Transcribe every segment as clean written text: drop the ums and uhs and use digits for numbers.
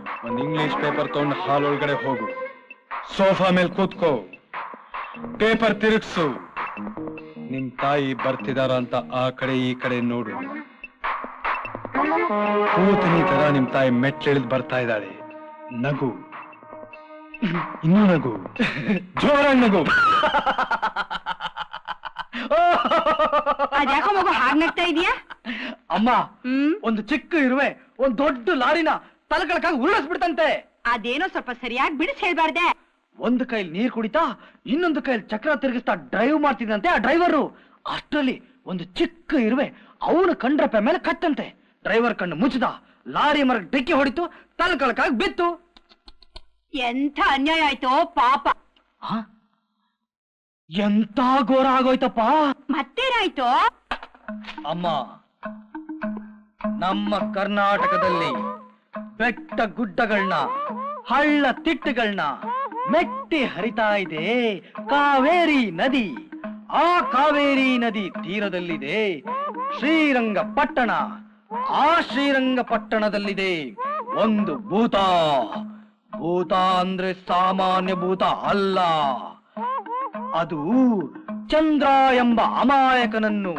ಒಂದು English paper ತಗೊಂಡು ಹಾಲ್ ಒಳಗಡೆ ಹೋಗು. ಸೋಫಾ ಮೇಲೆ ಕೂತ್ಕೋ, ಪೇಪರ್ ತಿರುಗಿಸು. ನಿಮ್ ತಾಯಿ ಬರ್ತಿದಾರ ಅಂತ ಆ ಕಡೆ ಈ ಕಡೆ ನೋಡು. ಕೂತನಿ ತರ ನಿಮ್ ತಾಯಿ ಮೆಟ್ಲಿಳಿದು ಬರ್ತಾ ಇದ್ದಾಳೆ. ನಗು, ಇನ್ನೂ ನಗು, ಜೋರಾಗಿ ನಗು. ಅದ್ಯಾಕೋ ಮಗು ಹಾಗೆ ನಗ್ತಾ ಇದೀಯಾ? ಅಮ್ಮ, ಒಂದು ಚಿಕ್ಕ ಇರುವೆ ಒಂದ್ ದೊಡ್ಡ ಲಾರಿನ ತಲೆಗಳಕ್ಕಾಗಿ ಉರುಳಿಸ್ಬಿಡ್ತಂತೆ. ಅದೇನೋ ಸ್ವಲ್ಪ ಸರಿಯಾಗಿ ಬಿಡಿಸಿ ಹೇಳ್ಬಾರ್ದೆ. ಒಂದು ಕೈಲಿ ನೀರ್ ಕುಡಿತಾ ಇನ್ನೊಂದು ಕೈಲಿ ಚಕ್ರ ತಿರುಗಿಸ್ತಾ ಡ್ರೈವ್ ಮಾಡ್ತಿದ್ದಂತೆ ಆ ಡ್ರೈವರು. ಅಷ್ಟರಲ್ಲಿ ಒಂದು ಚಿಕ್ಕ ಇರುವೆ ಅವನು ಕಂಡ್ರಪ್ಪ ಮೇಲೆ ಕತ್ತಂತೆ. ಡ್ರೈವರ್ ಕಣ್ಣು ಮುಚ್ಚಿದ, ಲಾರಿ ಮರಕ್ಕೆ ಡಿಕ್ಕಿ ಹೊಡಿತು, ತಲೆಗಳಕ್ಕಾಗಿ ಬಿತ್ತು. ಎಂಥ ಅನ್ಯಾಯ ಆಯ್ತೋ ಪಾಪ. ಎಂತ ಘೋರ ಆಗೋಯ್ತಪ್ಪ. ಮತ್ತೇನಾಯ್ತು? ಅಮ್ಮ, ನಮ್ಮ ಕರ್ನಾಟಕದಲ್ಲಿ ಬೆಟ್ಟ ಗುಡ್ಡಗಳನ್ನ ಹಳ್ಳ ತಿಟ್ಟುಗಳನ್ನ ಮೆಟ್ಟಿ ಹರಿತಾ ಇದೆ ಕಾವೇರಿ ನದಿ. ಆ ಕಾವೇರಿ ನದಿ ತೀರದಲ್ಲಿದೆ ಶ್ರೀರಂಗಪಟ್ಟಣ. ಆ ಶ್ರೀರಂಗಪಟ್ಟಣದಲ್ಲಿದೆ ಒಂದು ಭೂತ. ಭೂತ ಅಂದ್ರೆ ಸಾಮಾನ್ಯ ಭೂತ ಅಲ್ಲ. ಅದು ಚಂದ್ರ ಎಂಬ ಅಮಾಯಕನನ್ನು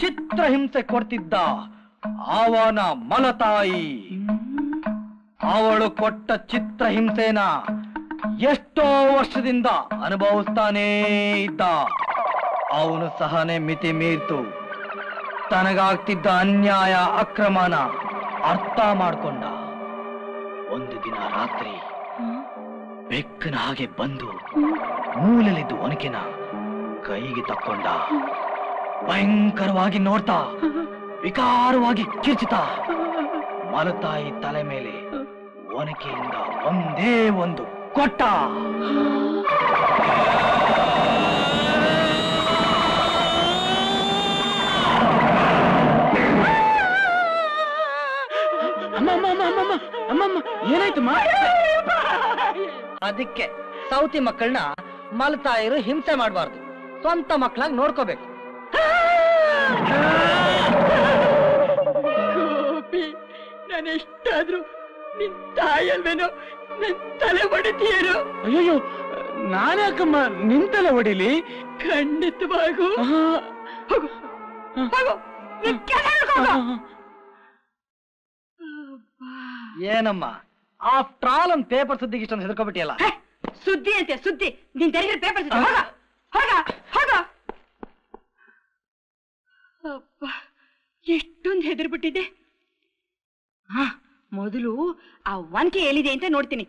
ಚಿತ್ರಹಿಂಸೆ ಕೊಡ್ತಿದ್ದ ಅವನ ಮಲತಾಯಿ. ಅವಳು ಕೊಟ್ಟ ಚಿತ್ರಹಿಂಸೆನ ಎಷ್ಟೋ ವರ್ಷದಿಂದ ಅನುಭವಿಸ್ತಾನೇ ಇದ್ದ. ಅವನು ಸಹನೆ ಮಿತಿ ಮೀರ್ತು ತನಗಾಗ್ತಿದ್ದ ಅನ್ಯಾಯ ಅಕ್ರಮನ ಅರ್ಥ ಮಾಡ್ಕೊಂಡ. ಒಂದು ದಿನ ರಾತ್ರಿ ಬೆಕ್ಕನ ಹಾಗೆ ಬಂದು ಮೂಲಲಿದ್ದು ಒನಕಿನ ಕೈಗೆ ತಕ್ಕೊಂಡ. ಭಯಂಕರವಾಗಿ ನೋಡ್ತಾ ವಿಕಾರವಾಗಿ ಕಿರ್ಚಿತ ಮಲತಾಯಿ ತಲೆ ಮೇಲೆ ಒನಕೆಯಿಂದ ಒಂದೇ ಒಂದು ಕೊಟ್ಟ. ಏನಾಯ್ತಮ್ಮ? ಅದಕ್ಕೆ ಸೌತಿ ಮಕ್ಕಳನ್ನ ಮಲತಾಯಿರು ಹಿಂಸೆ ಮಾಡಬಾರ್ದು, ಸ್ವಂತ ಮಕ್ಕಳಾಗಿ ನೋಡ್ಕೋಬೇಕು. ನಾನೆಷ್ಟಾದ್ರೂ ನಿನ್ ತಾಯಲ್ವೇನೋ ನನ್ ತಲೆ ಹೊಡಿತೀಯರು. ಅಯ್ಯೋ, ನಾನ್ಯಾಕಮ್ಮ ನಿನ್ ತಲೆ ಹೊಡಿಲಿ? ಖಂಡಿತವಾಗೂ ಏನಮ್ಮ, ಆಫ್ಟರ್ ಆಲ್ ಒಂದು ಪೇಪರ್ ಸುದ್ದಿಗೆ ಇಷ್ಟೊಂದು ಹೆದರ್ಕೊಬಿಟ್ಟಿಯಲ್ಲ? ಸುದ್ದಿ ಅಂತೆ ಸುದ್ದಿ, ನೀನ್ ತೆರೆಗಿರೋ ಪೇಪರ್ ಎಷ್ಟೊಂದು ಹೆದರ್ಬಿಟ್ಟಿದೆ. ಮೊದಲು ಆ ಒನಕೆ ಎಲ್ಲಿದೆ ಅಂತ ನೋಡ್ತೀನಿ.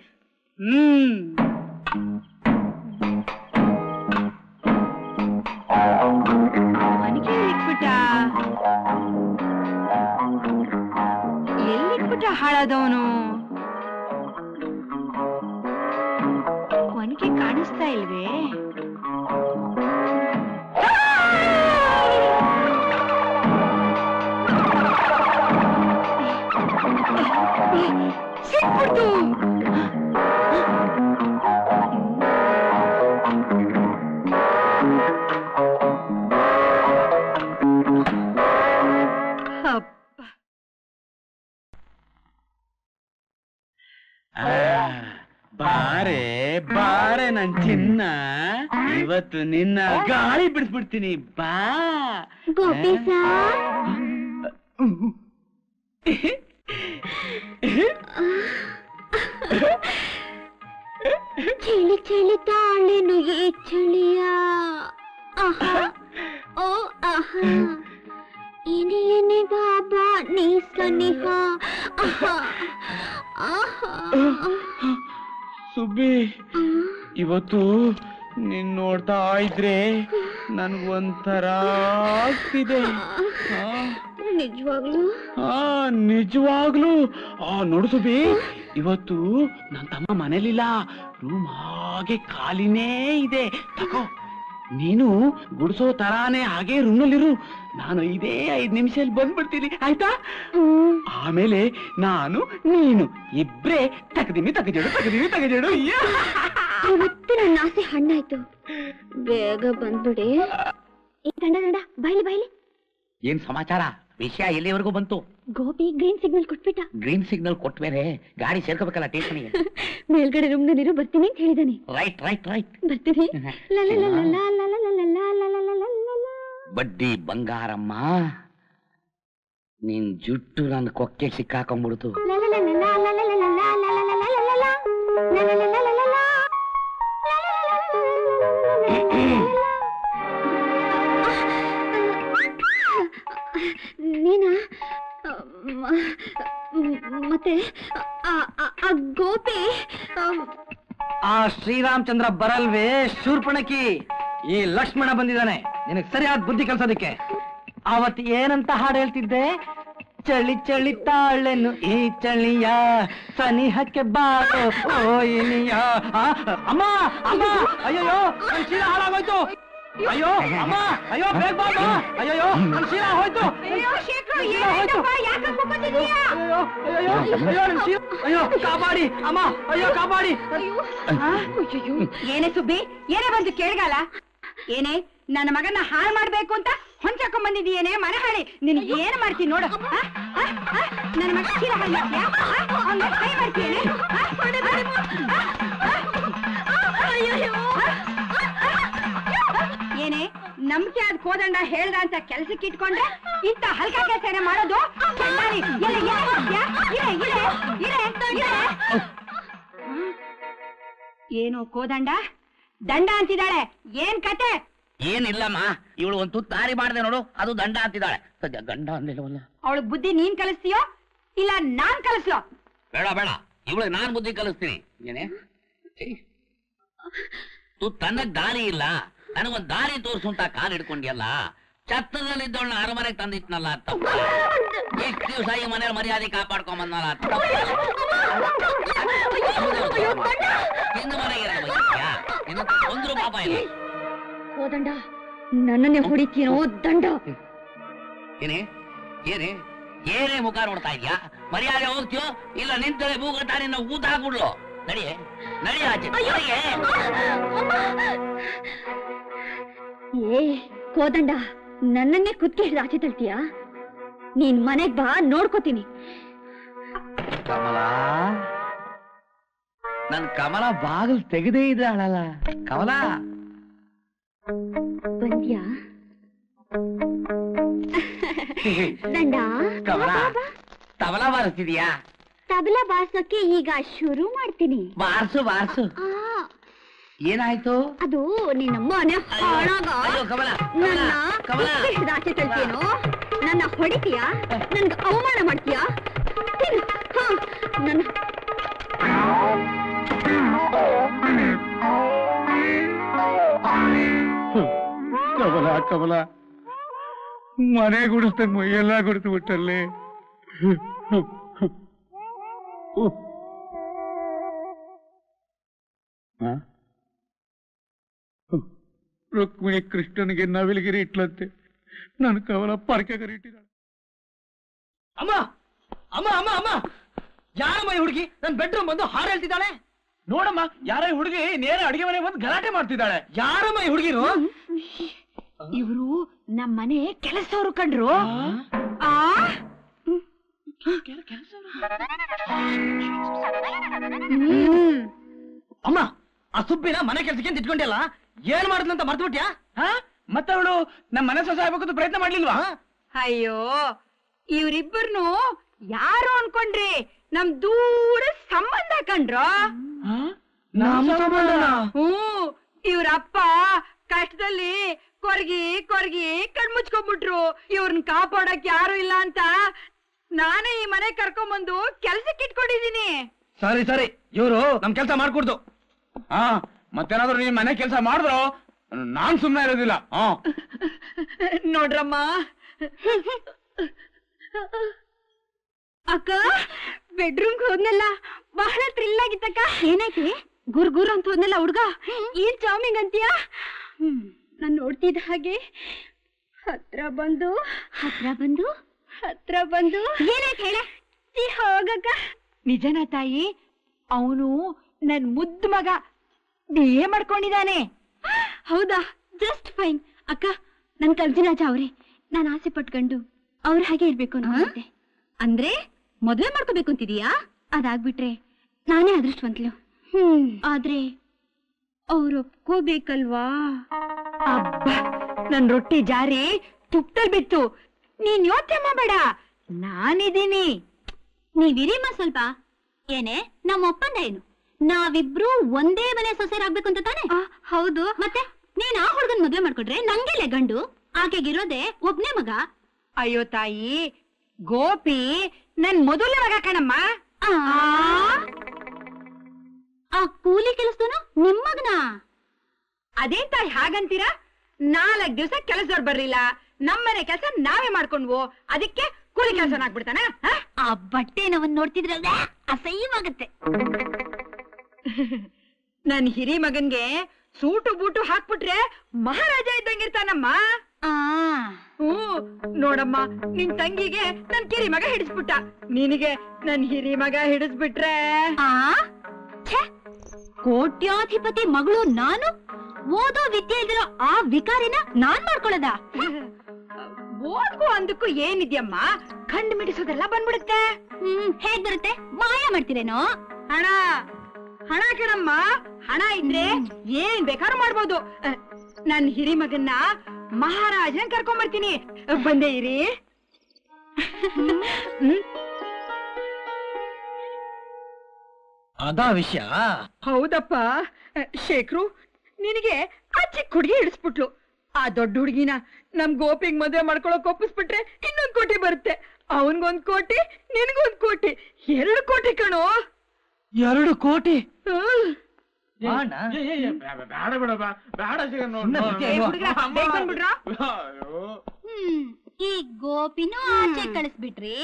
ಒನಕೆ ಎಲ್ಲಿಟ್ಬಿಟ್ಟ ಹಾಳಾದವನು? ಒನಕೆ ಕಾಣಿಸ್ತಾ ಇಲ್ವೇ? ಸಿಕ್ಬಿಡ್ತು. ಬಾರೆ ಬಾರೆ ನನ್ ಚಿನ್ನ, ಇವತ್ತು ನಿನ್ನ ಗಾಳಿ ಬಿಡಿಸ್ಬಿಡ್ತೀನಿ. ಬಾ ಚಳಿ ಚಳಿ ತಾಳೇನು ಈ ಚಳಿಯ. ಓ ಆಹಾ, ಏನೇ ಏನೇ ಬಾಬಾ ನೀ ಸನಿಹ. ಸುಬ್ಬಿ, ಇವತ್ತು ನೀನ್ ನೋಡ್ತಾ ಇದ್ರೆ ನನ್ಗೊಂಥರ ಆಗ್ತಿದೆ. ನಿಜವಾಗ್ಲೂ? ನಿಜವಾಗ್ಲೂ. ನೋಡು ಸುಬ್ಬಿ, ಇವತ್ತು ನನ್ ತಮ್ಮ ಮನೇಲಿಲ್ಲ, ರೂಮ್ ಹಾಗೆ ಖಾಲಿನೇ ಇದೆ. ತಗೋ, ನೀನು ಗುಡ್ಸೋ ತರಾನೇ ಹಾಗೆ ರೂಮ್ನಲ್ಲಿರು. ನಾನು 5 ನಿಮಿಷದಲ್ಲಿ ಬಂದ್ಬಿಡ್ತೀನಿ, ಆಯ್ತಾ? ಆಮೇಲೆ ನಾನು ನೀನು ಇಬ್ರೇ ತಗದಿಮಿ ತಗಜೇಡು. ಇವತ್ತು ನನ್ನ ಆಸೆ ಹಣ್ಣಾಯ್ತು. ಬೇಗ ಬಂದ್ಬಿಡಿ. ಗಂಡ ಬೈಲಿ. ಏನ್ ಸಮಾಚಾರ? ವಿಷಯ ಎಲ್ಲಿವರೆಗೂ ಬಂತು? ಗೋಪಿ ಗ್ರೀನ್ ಸಿಗ್ನಲ್ ಕೊಟ್ಬಿಟ್ಟ. ಗ್ರೀನ್ ಸಿಗ್ನಲ್ ಕೊಟ್ಟ ಮೇಲೆ ಗಾಡಿ ಸೇರ್ಕೋಬೇಕಲ್ಲ ಸ್ಟೇಷನ್ಗೆ. ಮೇಲ್ಗಡೆ ರೂಮ್ ನಲ್ಲಿ ಬರ್ತೀನಿ ಅಂತ ಹೇಳಿದಾನೆ. Right right right. ಬರ್ತೀನಿ. ಬಡ್ಡಿ ಬಂಗಾರಮ್ಮ, ನಿನ್ ಜುಟ್ಟು ನನ್ನ ಕೊಕ್ಕೆ ಸಿಕ್ಕಾಕೊಂಡ್ಬಿಡ್ತು. ನೀನಾ? ಮತ್ತೆ ಗೋಪಿ ಆ ಶ್ರೀರಾಮಚಂದ್ರ ಬರಲ್ವೇ ಶೂರ್ಪಣಕಿ? ಈ ಲಕ್ಷ್ಮಣ ಬಂದಿದ್ದಾನೆ ನಿನಗೆ ಸರಿಯಾದ ಬುದ್ಧಿ ಕಲ್ಸೋದಕ್ಕೆ. ಅವತ್ತು ಏನಂತ ಹಾಡು ಹೇಳ್ತಿದ್ದೆ? ಚಳಿ ಚಳಿ ತಾಳೆನು ಈ ಚಳಿಯ ಸನಿಹಕ್ಕೆ ಬಾರೋ ಓಯಿನಿಯ. ಅಮ್ಮ ಅಮ್ಮ, ಅಯ್ಯೋ ನನ್ ಶೀಲ ಹಾಳಾಗೋಯ್ತು. ಅಯ್ಯೋ ಅಮ್ಮ, ಅಯ್ಯೋ ಬೇಗ ಬಾ ಅಮ್ಮ. ಅಯ್ಯೋ ನನ್ ಶೀಲ ಹೋಯ್ತು. ಅಯ್ಯೋ ಕಾಪಾಡಿ ಅಮ್ಮ, ಅಯ್ಯೋ ಕಾಪಾಡಿ. ಏನೇ ಸುಬ್ಬಿ, ಏನೇ ಬಂದು ಕೇಳಗಾಲ? ಏನೇ ನನ್ನ ಮಗನ ಹಾಳು ಮಾಡ್ಬೇಕು ಅಂತ ಹೊಂಚಾಕೊಂಡ್ ಬಂದಿದೀಯೇನೆ ಮನೆ ಹಾಳಿ? ನಿನ್ ಏನ್ ಮಾಡ್ತೀನಿ ನೋಡು. ನನ್ನ ಮಗ ಚೀಲ ಹಾಳು ಮಾಡ್ತೀಯಾ? ಅವ್ನ ಕೈ ಮಾಡ್ತೀಯೇನೆ? ಏನೇ ನಂಬಿಕೆ ಆದ ಕೋದಂಡ ಹೇಳ್ದ ಅಂತ ಕೆಲ್ಸಕ್ಕೆ ಇಟ್ಕೊಂಡ್ರೆ ಇಂತ ಹಲ್ಕ ಕೆಲಸ ಮಾಡೋದು? ಏನು ಕೋದಂಡ ದಂಡ ಅಂತಿದ್ದಾಳೆ, ಏನ್ ಕತೆ? ಏನಿಲ್ಲಮ್ಮ, ಇವಳು ಒಂದು ತುತ್ತು ದಾರಿ ಮಾಡಿದೆ ನೋಡು, ಅದು ದಂಡ ಅಂತಿದ್ದಾಳೆ. ಸದ್ಯ ಗಂಡ ಅಂದಿಲ್ಲವಲ್ಲ. ಅವಳು ಬುದ್ಧಿ ನೀನ್ ಕಲಿಸ್ತೀಯೋ ಇಲ್ಲ ನಾನ್ ಕಲಿಸ್ಲೋ? ಬೇಡ ಬೇಡ, ಇವಳಿಗೆ ನಾನ್ ಬುದ್ಧಿ ಕಲಿಸ್ತೀನಿ. ಏನೇ ತು ತನ್ನಕ್ ದಾರಿ ಇಲ್ಲ, ನನಗೊಂದ್ ದಾರಿ ತೋರಿಸು ಅಂತ ಕಾಲ್ ಹಿಡ್ಕೊಂಡಿಯಲ್ಲ. ಛತ್ರದಲ್ಲಿದ್ದವಳನ್ನ ಅರಮನೆಗೆ ತಂದಿಟ್ನಲ್ಲ ತಪ್ಪು. ಎಷ್ಟು ದಿವಸ ಈ ಮನೇಲಿ ಮರ್ಯಾದೆ ಕಾಪಾಡ್ಕೊಂಡ್ ಬಂದಲ್ಲ ತಪ್ಪು. ಹಿಂದ ಮನೆಗೆ ಒಂದ್ರು ಪಾಪ ಇಲ್ಲ. ಕೋದಂಡ ನನ್ನನ್ನೇ ಹೊಡಿತೀನೋ ದಂಡ? ಏನೇ ಏನೇ ಏನೇ ಮುಖ ನೋಡ್ತಾ ಇದ್ಯಾ? ಮರ್ಯಾದೆ ಹೋಗ್ತೀಯೋ ಇಲ್ಲ ನಿಂತರೆ ಬೂಗಟ ನಿನ್ನ ಊತ ಹಾಕ್ಬಿಡ್ಲು. ನಡಿಯೇ ನಡಿ ಆಚೆ. ಏ ಕೋದಂಡ, ನನ್ನನ್ನೇ ಕುತ್ಕೆ ಹಿಡಿದು ಆಚೆ ತಳ್ತೀಯಾ? ನೀನ್ ಮನೆಗ್ ಬಾ, ನೋಡ್ಕೋತೀನಿ. ಕಮಲ, ನನ್ ಕಮಲ ಬಾಗಿಲು ತೆಗೆದೇ ಇದ್ದಾಳಲ್ಲ. ಕಮಲ ಬಂದ್ಯಾ? ದಂಡ ಕಮಲ, ತಬಲ ಬಾರಿಸ್ತಿದ್ಯಾ? ತಬಲ ಬಾರ್ಸೋಕೆ ಈಗ ಶುರು ಮಾಡ್ತೀನಿ. Bars bars. ಏನಾಯ್ತು? ಅದು ನಿನ್ನ ಮನೆ ಹಾಳಾಗ ನನ್ನ ಕುತ್ಕೆ ಹಿಡಿದು ಆಚೆ ತಳ್ತೀಯೇನೋ? ನನ್ನ ಹೊಡಿತೀಯಾ? ನನ್ಗೆ ಅವಮಾನ ಮಾಡ್ತೀಯಾ? ನನ್ನ ಕಮಲ ಕಮಲ, ಮನೆ ಗುಡಿಸ್ದಂಗ್ ಮೈಯೆಲ್ಲ ಗುಡಿತು ಬಿಟ್ಟಲ್ಲಿ. ರುಕ್ಮಿಣಿ ಕೃಷ್ಣನಿಗೆ ನವಿಲಗಿರಿ ಇಟ್ಲಂತೆ, ನನ್ನ ಕಮಲ ಪರ್ಕೆಗರಿ ಇಟ್ಟಿದ್ದಾಳೆ. ಅಮ್ಮ ಅಮ್ಮ ಅಮ್ಮ ಅಮ್ಮ, ಯಾರಮ್ಮ ಈ ಹುಡುಗಿ ನನ್ನ ಬೆಡ್ರೂಮ್ ಬಂದು ಹಾಡು ಹೇಳ್ತಿದ್ದಾಳೆ? ನೋಡಮ್ಮ, ಯಾರ ಈ ಹುಡುಗಿ ನೇರ ಅಡಿಗೆ ಮನೆಗೆ ಬಂದು ಗಲಾಟೆ ಮಾಡ್ತಿದ್ದಾಳೆ. ಯಾರಮ್ಮ ಈ ಹುಡುಗಿರು? ಇವರು ನಮ್ಮ ಮನೆ ಕೆಲಸದವರು ಕಂಡ್ರು. ಅಮ್ಮ, ಆ ಸುಬ್ಬಿನ ಮನೆ ಕೆಲ್ಸಕ್ಕೆ ಅಂತ ಇಟ್ಕೊಂಡಿಯಲ್ಲ, ಏನ್ ಮಾಡಿದ್ಲಂತ ಮರ್ತು ಬಿಟ್ಯಾ? ಮತ್ತೆ ಅವಳು ನಮ್ಮ ಮನೆ ಸೊಸೆ ಆಗ್ಬೇಕು ಪ್ರಯತ್ನ ಮಾಡ್ಲಿಲ್ವಾ? ಅಯ್ಯೋ, ಇವ್ರಿಬ್ಬರ್ನು ಯಾರು ಅನ್ಕೊಂಡ್ರಿ? ನಮ್ ದೂರ ಸಂಬಂಧ ಕಂಡ್ರು. ಇವ್ರಪ್ಪ ಕಷ್ಟದಲ್ಲಿ ಕೊರ್ಗಿ ಕೊರ್ಗಿ ಕಣ್ಮುಚ್ಕೊಂಡ್ಬಿಟ್ರು. ಇವ್ರನ್ನ ಕಾಪಾಡಕ್ ಯಾರು ಇಲ್ಲ ಅಂತ ನಾನೇ ಈ ಮನೆ ಕರ್ಕೊಂಡ್ಬಂದು ಕೆಲ್ಸಕ್ಕೆ ಇಟ್ಕೊಂಡಿದೀನಿ. ಸರಿ ಸರಿ, ಇವ್ರು ನಮ್ ಕೆಲ್ಸ ಮಾಡ್ಕೊಡ್ದು. ಮತ್ತೇನಾದ್ರು ನೀನ್ ಮನೆ ಕೆಲ್ಸ ಮಾಡಿದ್ರು ನಾನ್ ಸುಮ್ನೆ ಇರೋದಿಲ್ಲ. ನೋಡ್ರಮ್ಮ, ಅಕ್ಕ ಬೆಡ್ರೂಮ್ಗೆ ಹೋದ್ನಲ್ಲ, ಬಹಳ ಥ್ರಿಲ್ ಆಗಿತ್ತಕ್ಕ. ಏನಾಯ್ತಿ? ಗುರ್ ಗುರ್ ಅಂತ ಹೋದ್ನಲ್ಲ ಹುಡ್ಗ, ಏನ್ ಚಾಮಿಂಗ್ ಅಂತೀಯಾ? ನಾನ್ ನೋಡ್ತಿದ್ದ ಹಾಗೆ ಹತ್ರ ಬಂದು ಏನಾಯ್ತು ಹೇಳ? ಹೋಗಕ್ಕ. ನಿಜನಾ ತಾಯಿ? ಅವನು ನನ್ ಮುದ್ದು ಮಗ ಬಿಹೇ ಮಾಡ್ಕೊಂಡಿದ್ದಾನೆ. ಹೌದಾ? Just fine. ಅಕ್ಕ, ನನ್ ಕಲ್ಸಿರಾಜ ಅವ್ರೆ, ನಾನು ಆಸೆ ಪಟ್ಕೊಂಡು ಅವ್ರ ಹಾಗೆ ಇರ್ಬೇಕು ಅನ್ಕೊಂಡೆ. ಅಂದ್ರೆ ಮದ್ವೆ ಮಾಡ್ಕೋಬೇಕು ಅಂತಿದೀಯಾ? ಅದಾಗ್ಬಿಟ್ರೆ ನಾನೇ ಅದೃಷ್ಟವಂತಲು. ಆದ್ರೆ ಅವ್ರು ಒಪ್ಕೋಬೇಕಲ್ವಾ? ಅಬ್ಬ ನನ್ ರೊಟ್ಟಿ ಜಾರಿ ತುಪ್ಪದಲ್ಲಿ ಬಿತ್ತು. ನೀನ್ ಯೋಚನೆ ಮಾಡಬೇಡ, ನಾನಿದ್ದೀನಿ. ನೀವಿರಿಮ್ಮ ಸ್ವಲ್ಪ. ಏನೇ ನಮ್ಮ ಒಪ್ಪಂದ ಏನು? ನಾವಿಬ್ರು ಒಂದೇ ಮನೆ ಸೊಸೆರಾಗ್ಬೇಕು ಅಂತ ತಾನೆ? ಹೌದು. ಮತ್ತೆ ನೀನ್ ಆ ಹುಡುಗನ್ ಮದ್ವೆ ಮಾಡ್ಕೊಟ್ರೆ ನಂಗೆಲೆ ಗಂಡು? ಆಕೆಗಿರೋದೆ ಒಬ್ನೇ ಮಗ. ಅಯ್ಯೋ ತಾಯಿ, ಗೋಪಿ ನನ್ ಮೊದಲನೇ ಮಗ ಕಣಮ್ಮ. ಆ ಕೂಲಿ ಕೆಲಸದನು ನಿಮ್ ಮಗನ? ಅದೇನ್ ತಾಯಿ ಹಾಗಂತೀರಾ? 4 ದಿವಸ ಕೆಲಸದವ್ರು ಬರ್ಲಿಲ್ಲ, ನಮ್ಮನೆ ಕೆಲಸ ನಾವೇ ಮಾಡ್ಕೊಂಡ್ವು, ಅದಕ್ಕೆ ಕೂಲಿ ಕೆಲಸ ಆಗ್ಬಿಡ್ತಾನ? ಆ ಬಟ್ಟೆ ನಾವನ್ ನೋಡ್ತಿದ್ರೆ ಅಸಹ್ಯವಾಗತ್ತೆ. ನನ್ ಹಿರಿ ಮಗನ್ಗೆ ಸೂಟು ಬೂಟು ಹಾಕ್ಬಿಟ್ರೆ ಮಹಾರಾಜ ಇದ್ದಂಗಿರ್ತಾನಮ್ಮ. ನೋಡಮ್ಮ, ನಿನ್ ತಂಗಿಗೆ ನನ್ ಕಿರಿ ಮಗ ಹಿಡಿಸ್ಬಿಟ್ಟ, ನಿನಗೆ ನನ್ ಹಿರಿ ಮಗ ಹಿಡಿಸ್ಬಿಟ್ರೆ ಕೋಟ್ಯಾಧಿಪತಿ ಮಗಳು ನಾನು ಓದೋ ವಿದ್ಯೆ ಇದ್ದಿರೋ ಆ ವಿಕಾರಿನ ನಾನ್ ಮಾಡ್ಕೊಳ್ಳೋದ? ಓದ್ಕು ಅಂದಕ್ಕೂ ಏನಿದ್ಯಮ್ಮ, ಕಂಡು ಮಿಡಿಸೋದೆಲ್ಲ ಬಂದ್ಬಿಡುತ್ತೆ. ಹೇಗ್ ಬರುತ್ತೆ? ಮಾಯ ಮಾಡ್ತೀರೇನೋ? ಹಣ ಹಣ ಕಣಮ್ಮ, ಹಣ ಇದ್ರೆ ಏನ್ ಬೇಕಾದ್ರೂ ಮಾಡ್ಬೋದು. ನನ್ ಹಿರಿ ಮಗನ್ನ ಮಹಾರಾಜನ ಕರ್ಕೊಂಡ್ಬರ್ತೀನಿ, ಬಂದೇ ಇರಿ. ಅದಾ ವಿಷಯ? ಹೌದಪ್ಪ ಶೇಖರು, ನಿನಗೆ ಆ ಚಿಕ್ಕ ಹುಡುಗಿ ಹಿಡಿಸ್ಬಿಟ್ಲು. ಆ ದೊಡ್ಡ ಹುಡುಗಿನ ನಮ್ ಗೋಪಿಗ್ ಮದ್ವೆ ಮಾಡ್ಕೊಳಕ್ ಒಪ್ಪಿಸ್ಬಿಟ್ರೆ 1 ಕೋಟಿ ಬರುತ್ತೆ. ಅವನ್ಗೊಂದ್ ಕೋಟಿ, ನಿನ್ಗೊಂದ್ ಕೋಟಿ, 2 ಕೋಟಿ ಕಣೋ. 2 ಕೋಟಿ? ಈ ಗೋಪಿನೂ ಆಚೆ ಕಳಿಸ್ಬಿಟ್ರಿ,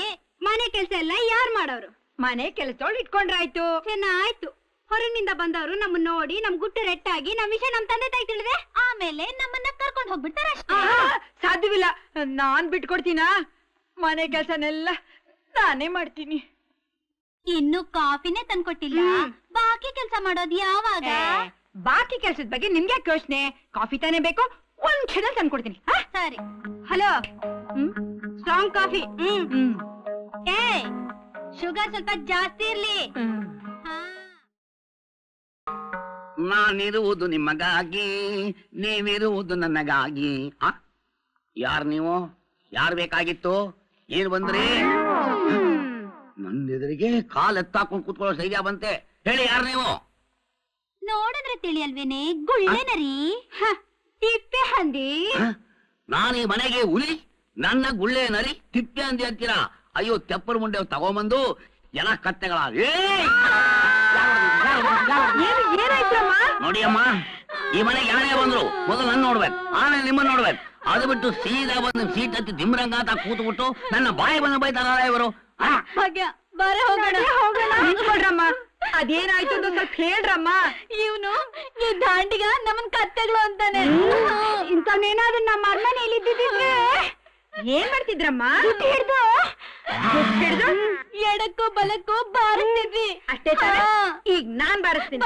ಮನೆ ಕೆಲ್ಸ ಎಲ್ಲ ಯಾರ್ ಮಾಡೋರು? ಮನೆ ಕೆಲಸದೊಳ್ ಇಟ್ಕೊಂಡ್ರಾಯ್ತು. ಚೆನ್ನಾಯ್ತು. ಹೊರಗಿನಿಂದ ಬಂದವರು ನಮ್ಮನ್ನ ನೋಡಿ ನಮ್ ಗುಟ್ಟು ರೆಟ್ಟಾಗಿ ನಮ್ ವಿಷಯ ನಮ್ ತಂದೆ ತಾಯಿ ತಿಳಿದ್ರೆ ಆಮೇಲೆ ನಮ್ಮನ್ನ ಕರ್ಕೊಂಡ್ ಹೋಗ್ಬಿಡ್ತಾರ ಅಷ್ಟೇ. ಸಾಧ್ಯವಿಲ್ಲ, ನಾನ್ ಬಿಟ್ಕೊಡ್ತೀನಾ? ಮನೆ ಕೆಲ್ಸನೆಲ್ಲ ನಾನೇ ಮಾಡ್ತೀನಿ. ಇನ್ನು ಕಾಫಿನೇ ತಂದ್ಕೊಟ್ಟಿಲ್ಲ, ಬಾಕಿ ಕೆಲ್ಸ ಮಾಡೋದ್ ಯಾವಾಗ? ಬಾಕಿ ಕೆಲ್ಸದ ಬಗ್ಗೆ ನಿಮ್ಗೆ ಯೋಚನೆ? ಕಾಫಿ ತಾನೇ ಬೇಕು, 1 ಕ್ಷಣ ತಂದ್ಕೊಡ್ತೀನಿ. ಸರಿ. Hello, strong coffee. ಏ ಶುಗರ್ ಸ್ವಲ್ಪ ಜಾಸ್ತಿ ಇರ್ಲಿ. ನಾನಿರುವುದು ನಿಮಗಾಗಿ, ನೀವಿರುವುದು ನನಗಾಗಿ. ಯಾರ್ ನೀವು? ಯಾರ್ ಬೇಕಾಗಿತ್ತು? ಏನ್ ಬಂದ್ರಿ? ನಂದೆದುರಿಗೆ ಕಾಲ್ ಎತ್ತಾಕೊಂಡು ಕೂತ್ಕೊಳ್ಳೋ ಸೈಜ ಬಂತೆ. ಹೇಳಿ, ಯಾರ್ ನೀವು? ನೋಡಿದ್ರೆ ತಿಳಿಯಲ್ವೇನೆ, ಗುಳ್ಳೆನರಿ. ತಿಪ್ಪೆ ಹಂದಿ. ನಾನು ಈ ಮನೆಗೆ ಹುಲಿ, ನನ್ನ ಗುಳ್ಳೆ ನರಿ ತಿಪ್ಪೆ ಹಂದಿ ಅಂತೀರಾ? ಅಯ್ಯೋ, ತೆಪ್ಪರ್ ಮುಂಡೆ ತಗೊಂಬಂದು ಜನ ಕತ್ತೆಗಳ. ನೋಡಿ ಅಮ್ಮ, ಈ ಮನೆಗೆ ಯಾರೇ ಬಂದ್ರು ಮೊದಲು ನನ್ನ ನೋಡ್ಬೇಕು, ಆಮೇಲೆ ನಿಮ್ಮನ್ನ ನೋಡ್ಬೇಕು. ಅದು ಬಿಟ್ಟು ಸೀದಾ ಬಂದು ಸೀಟ್ ಹತ್ತಿ ದಿಮ್ರಂಗ ಅಂತ ಕೂತ್ಬಿಟ್ಟು ನನ್ನ ಬಾಯಿ ಬಂದು ಬೈತಾರ ಇವರು. ನಿಂತ್ಕೊಳ್ರಮ್ಮ, ಅದೇನಾಯ್ತು ಅಂತ ಸ್ವಲ್ಪ ಹೇಳ್ರಮ್ಮ. ಇವನು ಈ ದಾಂಡಿಗ ನಮ್ಮನ್ ಕತ್ತೆಗಳು ಅಂತಾನೆ. ಇಂಥವ್ನೇನಾದ್ರೂ ನಮ್ಮ ಅರಮನೆಯಲ್ಲಿ ಇದ್ದಿದ್ರೆ ಏನ್ ಮಾಡ್ತಿದ್ರಮ್ಮ? ಹಿಡ್ದು ಎಡಕ್ಕೂ ಬಲಕ್ಕೂ ಬಾರಿಸ್ತಿದ್ವಿ ಅಷ್ಟೇ ತಾನೆ. ಈಗ ನಾನ್ ಬಾರಿಸ್ತೀನಿ.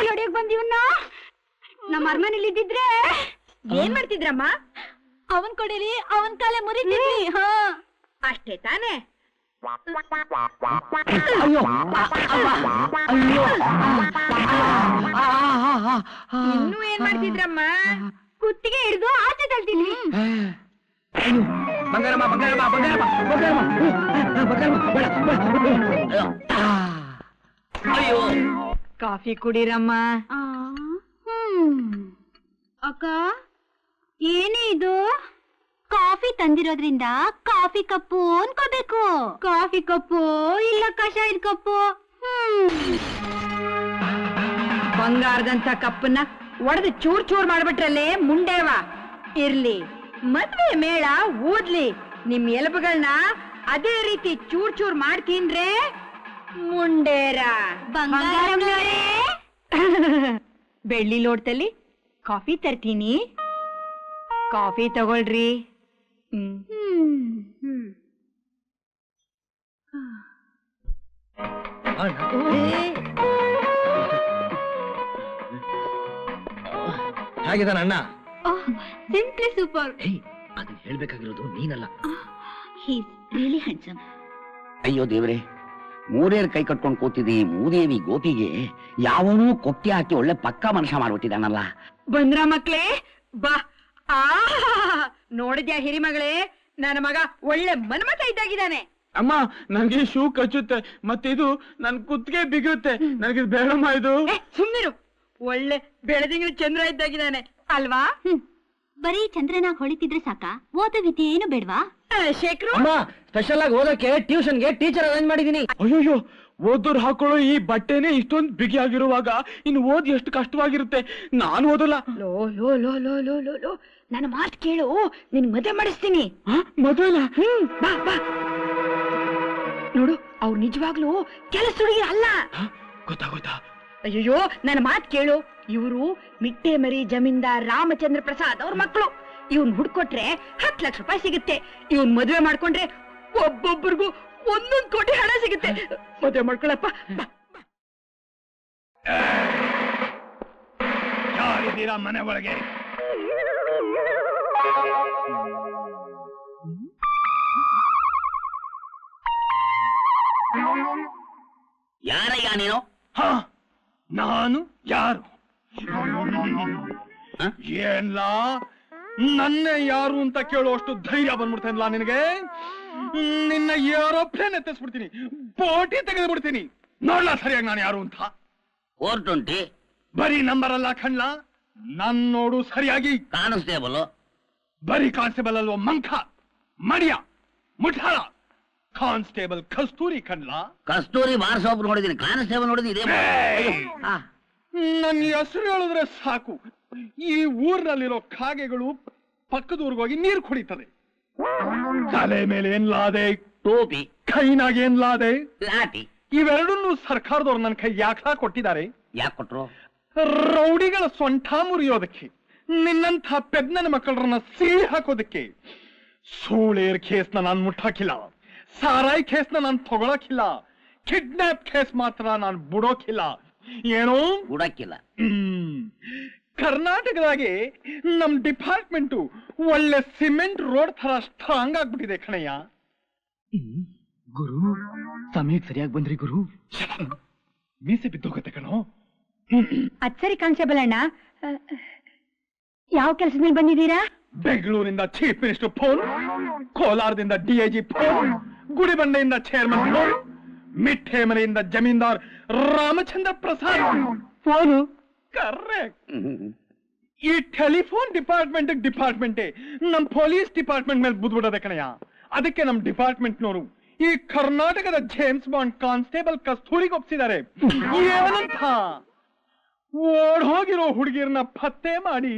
ಹೊಡಿಯಕ್ ಬಂದಿವನ್ನ ನಮ್ಮ ಅರಮನೆಯಲ್ಲಿ ಇದ್ದಿದ್ರೆ ಏನ್ ಮಾಡ್ತಿದ್ರಮ್ಮ? ಅವನ್ ಕೊಡಿರಿ, ಅವನ್ ಕಾಲೇ ಮುರಿತಿದ್ವಿ. ಅಷ್ಟೇ ತಾನೆ. ಇನ್ನೂ ಏನ್ ಮಾಡ್ತಿದ್ರಮ್ಮ? ಕುತ್ತಿಗೆ ಹಿಡಿದು ಆಚೆ ತಳ್ತೀನಿ. ಬಂಗಾರಮ್ಮ, ಬಂಗಾರಮ್ಮ, ಬಂಗಾರಮ್ಮ, ಬಂಗಾರಮ್ಮ, ಬಂಗಾರಮ್ಮ. ಅಯ್ಯೋ, ಕಾಫಿ ಕುಡೀರಮ್ಮ. ಅಕ್ಕ, ಏನೇ ಇದು? ಕಾಫಿ ತಂದಿರೋದ್ರಿಂದ ಕಾಫಿ ಕಪ್ಪು ಅನ್ಕೋಬೇಕು. ಕಾಫಿ ಕಪ್ಪು ಇಲ್ಲ ಕಷಾಯದ ಕಪ್ಪು. ಬಂಗಾರದಂತ ಕಪ್ಪನ್ನ ಒಡೆದು ಚೂರ್ ಚೂರ್ ಮಾಡ್ಬಿಟ್ರಲ್ಲೇ ಮುಂಡೇವ. ಇರ್ಲಿ, ಮದ್ವೆ ಮೇಳ ಊದ್ಲಿ, ನಿಮ್ ಎಲುಬುಗಳನ್ನ ಅದೇ ರೀತಿ ಚೂರ್ ಚೂರ್ ಮಾಡ್ತೀನ್ರೆ ಮುಂಡೇರ. ಬಂಗಾರಮ್ಮನವರೇ, ಬೆಳ್ಳಿ ಲೋಟದಲ್ಲಿ ಕಾಫಿ ತರ್ತೀನಿ, ಕಾಫಿ ತಗೊಳ್ರಿ. ಹೇಗಿದ್ದಾನ ಅಣ್ಣ? Simply super. ಅದನ್ನ ಹೇಳ್ಬೇಕಾಗಿರೋದು ನೀನಲ್ಲ. He's really handsome. ಅಯ್ಯೋ ದೇವ್ರೆ, ಮೂರೇರ್ ಕೈ ಕಟ್ಕೊಂಡು ಕೂತಿದ್ದಿ ಮೂದೇವಿ ಗೋಪಿಗೆ ಯಾವನೂ ಕೊಕ್ಕಿ ಹಾಕಿ ಒಳ್ಳೆ ಪಕ್ಕಾ ಮನುಷ್ಯ ಮಾಡ್ಬಿಟ್ಟಿದ್ದಾನಲ್ಲ. ಬಂದ್ರ ಮಕ್ಳೇ ಬಾ. ಆ ನೋಡಿದ್ಯಾ ಹಿರಿಮಗಳೇ, ನನ್ನ ಮಗ ಒಳ್ಳೆ ಮನ್ಮತ ಇದ್ದಾಗಿದ್ದಾನೆ. ಅಮ್ಮ ನನಗೆ ಶೂ ಕಚ್ಚುತ್ತೆ, ಮತ್ತೆ ಇದು ನನ್ ಕುತ್ತಿಗೆ ಬಿಗುತ್ತೆ, ನನಗೆ ಬೇಡಮ್ಮ ಇದು. ಸುಮ್ನಿರು, ಒಳ್ಳೆ ಬೆಳದಿಂಗಳ ಚಂದ್ರ ಇದ್ದಾಗಿದ್ದಾನೆ ಅಲ್ವಾ? ಬರೀ ಚಂದ್ರನಾಗ್ ಹೊಳಿತಿದ್ರೆ ಸಾಕ, ಓದೋ ವಿದ್ಯೆ ಏನು ಬೇಡ್ವಾ? ಶೇಖರು, ಅಮ್ಮ ಸ್ಪೆಷಲ್ ಆಗಿ ಓದಕ್ಕೆ ಟ್ಯೂಷನ್ಗೆ ಟೀಚರ್ ಅರೇಂಜ್ ಮಾಡಿದೀನಿ. ಅಯ್ಯೋ, ಓದೋರು ಹಾಕೊಳ್ಳೋ ಈ ಬಟ್ಟೆನೆ ಇಷ್ಟೊಂದು ಬಿಗಿಯಾಗಿರುವಾಗ ಇನ್ನು ಓದಿ ಎಷ್ಟು ಕಷ್ಟವಾಗಿರುತ್ತೆ. ನಾನು ಓದಲ್ಲ. Low low low low low low low, ನನ್ನ ಮಾತು ಕೇಳು, ನಿನ್ ಮದುವೆ ಮಾಡಿಸ್ತೀನಿ. ಮದುವೆನ? ಬಾ ಬಾ. ನೋಡು, ಅವ್ರು ನಿಜವಾಗ್ಲೂ ಕೆಲಸ ಹುಡುಗಿ ಅಲ್ಲ. ಗೊತ್ತಾಗೋಯ್ತಾ? ಅಯ್ಯೋ, ನನ್ನ ಮಾತು ಕೇಳು, ಇವರು ಮಿಟ್ಟೆ ಮರಿ ಜಮೀನ್ದಾರ್ ರಾಮಚಂದ್ರ ಪ್ರಸಾದ್ ಅವ್ರ ಮಕ್ಕಳು. ಇವನ್ ಹುಡ್ಕೊಟ್ರೆ 10 ಲಕ್ಷ ರೂಪಾಯಿ ಸಿಗುತ್ತೆ. ಇವನ್ ಮದುವೆ ಮಾಡ್ಕೊಂಡ್ರೆ ಒಬ್ಬೊಬ್ಬರಿಗೂ 1 ಕೋಟಿ ಹಣ ಸಿಗುತ್ತೆ. ಮದುವೆ ಮಾಡ್ಕೊಳಪ್ಪ. ಯಾರಿದ್ದೀರಾ ಮನೆ ಒಳಗೆ? ಯಾರಯ್ಯ ನೀನು? ನಾನು ಯಾರು? ಏನ್ಲ ನನ್ನೇ ಯಾರು ಅಂತ ಕೇಳುವಷ್ಟು ಧೈರ್ಯ ಬಂದ್ಬಿಡ್ತೇನಲ್ಲ ನಿನಗೆ? ನಿನ್ನ ಏರೋಪ್ಲೇನ್ ಎತ್ತಿಸ್ಬಿಡ್ತೀನಿ, ಬೋಟಿ ತೆಗೆದು ಬಿಡ್ತೀನಿ. ನೋಡ್ಲಾ ಸರಿಯಾಗಿ ನಾನು ಯಾರು ಅಂತ? 420 ಬರೀ ನಂಬರ್ ಅಲ್ಲ ಕಣ್ಲ, ನನ್ ನೋಡು ಸರಿಯಾಗಿ. ಕಾನ್ಸ್ಟೇಬಲ್. ಬರೀ ಕಾನ್ಸ್ಟೇಬಲ್ ಅಲ್ವೋ ಮಂಖ, ಮಡಿಯ, ಮುಠಾಳ. ಕಾನ್ಸ್ಟೇಬಲ್ ಕಸ್ತೂರಿ ಕಣ್ಲ. ಕಸ್ತೂರಿ ಬಾರ್ಸೋಬ್ ನೋಡಿದೀನಿ, ಕಾನ್ಸ್ಟೇಬಲ್ ನೋಡಿದೀನಿ. ನನ್ನ ಹೆಸರು ಹೇಳಿದ್ರೆ ಸಾಕು, ಈ ಊರಿನಲ್ಲಿರೋ ಕಾಗೆಗಳು ಪಕ್ಕದ ಊರಿಗೋಗಿ ನೀರು ಕುಡಿತದೆ. ತಲೆ ಮೇಲೆ ಏನ್ಲಾದೆ? ಟೋಪಿ. ಕೈನಾಗ ಏನ್ಲಾದೆ? ಲಾಟಿ. ಇವೆರಡನ್ನೂ ಸರ್ಕಾರದವ್ರು ನನ್ನ ಕೈ ಯಾಕೆ ಕೊಟ್ಟಿದ್ದಾರೆ? ಯಾಕೆ ಕೊಟ್ರು? ರೌಡಿಗಳ ಸೊಂಟ ಮುರಿಯೋದಕ್ಕೆ, ನಿನ್ನಂಥ ಪೆದ್ನನ ಮಕ್ಕಳನ್ನ ಸೀಳಿ ಹಾಕೋದಕ್ಕೆ. ಸೂಳೇರ್ ಕೇಸ್ನ ನಾನು ಮುಟ್ಟಾಕಿಲ್ಲ, ಸಾರಾಯಿ ಕೇಸ್ನ ನಾನು ತಗೊಳಕಿಲ್ಲ, ಕಿಡ್ನಾಪ್ ಕೇಸ್ ಮಾತ್ರ ನಾನು ಬಿಡೋಕಿಲ್ಲ. ಏನೋ ಬಿಡಕ್ಕಿಲ್ಲ. ಕರ್ನಾಟಕದಾಗೆ ನಮ್ ಡಿಪಾರ್ಟ್ಮೆಂಟು ಒಳ್ಳೆ ಸಿಮೆಂಟ್ ರೋಡ್ ತರ ಸ್ಟ್ರಾಂಗ್ ಆಗ್ಬಿಟ್ಟಿದೆ ಕಣಯ್ಯ. ಗುರು, ಸಮಯಕ್ಕೆ ಸರಿಯಾಗಿ ಬಂದ್ರಿ ಗುರು. ಮೀಸೆ ಬಿದ್ದೋಗತ್ತೆ ಕಣೋ. ಅಚ್ಚರಿ ಕಾನ್ಸ್ಟೇಬಲ್ ಅಣ್ಣ, ಯಾವ ಕೆಲಸದ ಮೇಲೆ ಬಂದಿದ್ದೀರಾ? ಬೆಂಗಳೂರಿಂದ ಚೀಫ್ ಮಿನಿಸ್ಟರ್ ಫೋನ್, ಕೋಲಾರದಿಂದ DIG ಫೋನ್, ಗುಡಿಬಂಡೆಯಿಂದ ಚೇರ್ಮನ್ ಫೋನ್, ಮಿಠೆ ಮನೆಯಿಂದ ಜಮೀನ್ದಾರ್ ರಾಮಚಂದ್ರ ಪ್ರಸಾದ್ ಫೋನು. ಕರೆಕ್ಟ್. ಈ ಟೆಲಿಫೋನ್ ಡಿಪಾರ್ಟ್ಮೆಂಟೇ ನಮ್ ಪೊಲೀಸ್ ಡಿಪಾರ್ಟ್ಮೆಂಟ್ ಮೇಲೆ ಬುದ್ಬಿಡೋದೆ ಕಣಯ್ಯ. ಅದಕ್ಕೆ ನಮ್ ಡಿಪಾರ್ಟ್ಮೆಂಟ್ನವರು ಈ ಕರ್ನಾಟಕದ ಜೇಮ್ಸ್ ಬಾಂಡ್ ಕಾನ್ಸ್ಟೇಬಲ್ ಕಸ್ತೂರಿಗೆ ಒಪ್ಸಿದ್ದಾರೆ. ಏನಂತ? ಓಡ್ ಹೋಗಿರೋ ಹುಡುಗಿರ್ನ ಪತ್ತೆ ಮಾಡಿ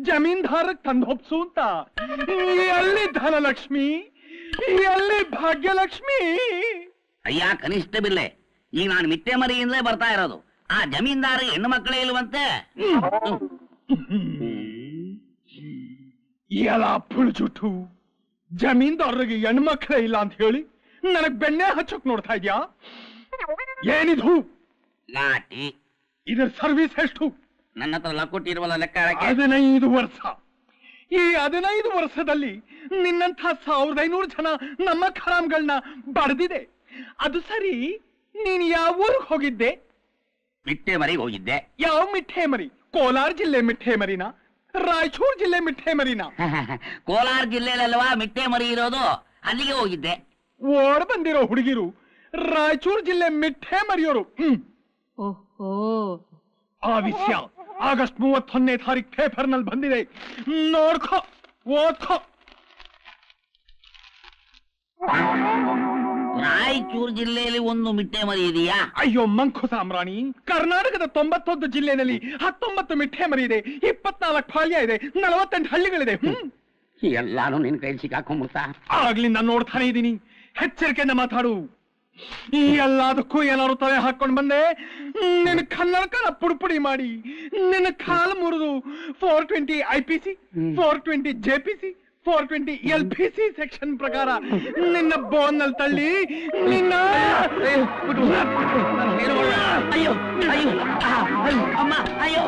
ಜಮೀನ್ದಾರಕ್ಕೆ ತಂದು ಒಪ್ಸು ಅಂತ. ಎಲ್ಲಿ ಧನಲಕ್ಷ್ಮಿ, ಎಲ್ಲಿ ಭಾಗ್ಯಲಕ್ಷ್ಮಿ? ಅಯ್ಯ ಕನಿಷ್ಠ ಬಿಲ್ಲೆ, ಈಗ ನಾನು ಮಿಟ್ಟೆ ಮರಿಯಿಂದಲೇ ಬರ್ತಾ ಇರೋದು. ಆ ಜಮೀನ್ದಾರ ಹೆಣ್ಣು ಮಕ್ಕಳೇ ಇಲ್ವಂತೆ. ಎಲ್ಲ ಪುಳ್ಜುಟ್ಟು, ಜಮೀನ್ದಾರರಿಗೆ ಹೆಣ್ಮಕ್ಳೇ ಇಲ್ಲ ಅಂತ ಹೇಳಿ ನನಗ್ ಬೆಣ್ಣೆ ಹಚ್ಚಕ್ ನೋಡ್ತಾ ಇದ್ಯಾ? ಏನಿದು? ಲಾಟಿ. ಇದ್ರ ಸರ್ವಿಸ್ ಎಷ್ಟು? ನನ್ನ ಹತ್ರ ಲಕೋಟಿ ಇರುವಲ್ಲ ಲೆಕ್ಕ. 15 ವರ್ಷ. ಈ 15 ವರ್ಷದಲ್ಲಿ ನಿನ್ನಂಥ 1500 ಜನ ನಮ್ಮ ಖರಾಮ್ಗಳನ್ನ ಬಡ್ದಿದೆ. ಅದು ಸರಿ, ನೀನ್ ಯಾವ ಊರಿಗೆ ಹೋಗಿದ್ದೆ? ಮಿಟ್ಟೆ ಮರಿಗೆ ಹೋಗಿದ್ದೆ. ಯಾವ ಮಿಠೆ ಮರಿ? ಕೋಲಾರ ಜಿಲ್ಲೆ ಮಿಠೆ ಮರಿನಾ, ರಾಯಚೂರು ಜಿಲ್ಲೆ ಮಿಠೆ ಮರಿನಾ? ಕೋಲಾರ ಜಿಲ್ಲೆಯಲ್ವಾ ಮಿಟ್ಟೆ ಮರಿ ಇರೋದು, ಅಲ್ಲಿಗೆ ಹೋಗಿದ್ದೆ. ಓಡ್ ಬಂದಿರೋ ಹುಡುಗಿರು ರಾಯಚೂರು ಜಿಲ್ಲೆ ಮಿಠೆ ಮರಿಯೋರು. ಓಹೋ, ಆ ವಿಷಯ ಆಗಸ್ಟ್ 31ನೇ ತಾರೀಕು ಪೇಪರ್ ನಲ್ಲಿ ಬಂದಿದೆ. ನೋಡ್ಕೋ, ಓದ್ಕೋ. ರಾಯಚೂರು ಜಿಲ್ಲೆಯಲ್ಲಿ ಒಂದು ಮಿಟ್ಟೆ ಮರಿ ಇದೆಯಾ? ಅಯ್ಯೋ ಮಂಕು ಸಾಮ್ರಾಣಿ, ಕರ್ನಾಟಕದ 91 ಜಿಲ್ಲೆಯಲ್ಲಿ 19 ಮಿಠೆ ಮರಿ ಇದೆ, 24 ಪಾಳ್ಯ ಇದೆ, 48 ಹಳ್ಳಿಗಳಿದೆ. ಎಲ್ಲಾನು ನಿನ್ ಕೈ ಸಿಕ್ಕಾಕೊಂಡ್ಬಿಡ್ತಾ. ಆಗ್ಲಿಂದ ನೋಡ್ತಾನೆ ಇದ್ದೀನಿ, ಎಚ್ಚರಿಕೆಯಿಂದ ಮಾತಾಡು. ಈ ಎಲ್ಲದಕ್ಕೂ ಏನಾದ್ರು ತಲೆ ಹಾಕೊಂಡ್ ಬಂದೆ, ನಿನ್ನ ಕನ್ನಡಕನ ಪುಡಿಪುಡಿ ಮಾಡಿ ನಿನ್ನ ಕಾಲು ಮುರಿದು 420 IPC, 420 JPC, 420 LPC ಸೆಕ್ಷನ್ ಪ್ರಕಾರ ನಿನ್ನ ಬೋನ್ ನಲ್ಲಿ ತಳ್ಳಿ ನಿನ್ನ. ಅಯ್ಯೋ ಅಯ್ಯೋ ಅಮ್ಮ, ಅಯ್ಯೋ.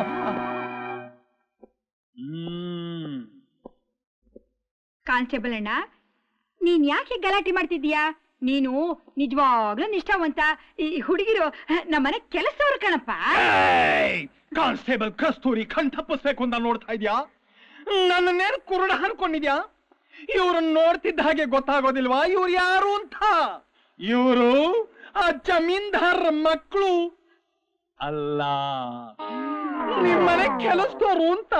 ಕಾನ್ಸ್ಟೇಬಲ್ ಅಣ್ಣ, ನೀನ್ ಯಾಕೆ ಗಲಾಟೆ ಮಾಡ್ತಿದ್ದೀಯಾ? ನೀನು ನಿಜವಾಗ್ಲೂ ನಿಷ್ಠಾವಂತ. ಈ ಹುಡುಗಿರು ನಮ್ಮನೆ ಕೆಲಸದವ್ರು ಕಣಪ್ಪ. ಕಾನ್ಸ್ಟೇಬಲ್ ಕಸ್ತೂರಿ ಕಣ್ ತಪ್ಪಿಸ್ಬೇಕು ಅಂತ ನೋಡ್ತಾ ಇದ್ಯಾ? ನನ್ನೇನು ಕುರುಡ ಅನ್ಕೊಂಡಿದ್ಯಾ? ಇವ್ರನ್ನ ನೋಡ್ತಿದ್ದ ಹಾಗೆ ಗೊತ್ತಾಗೋದಿಲ್ವಾ ಇವ್ರು ಯಾರು ಅಂತ? ಇವರು ಆ ಜಮೀನ್ದಾರ ಮಕ್ಕಳು ಅಲ್ಲ, ನಿಮ್ಮನೆ ಕೆಲಸದವರು ಅಂತ.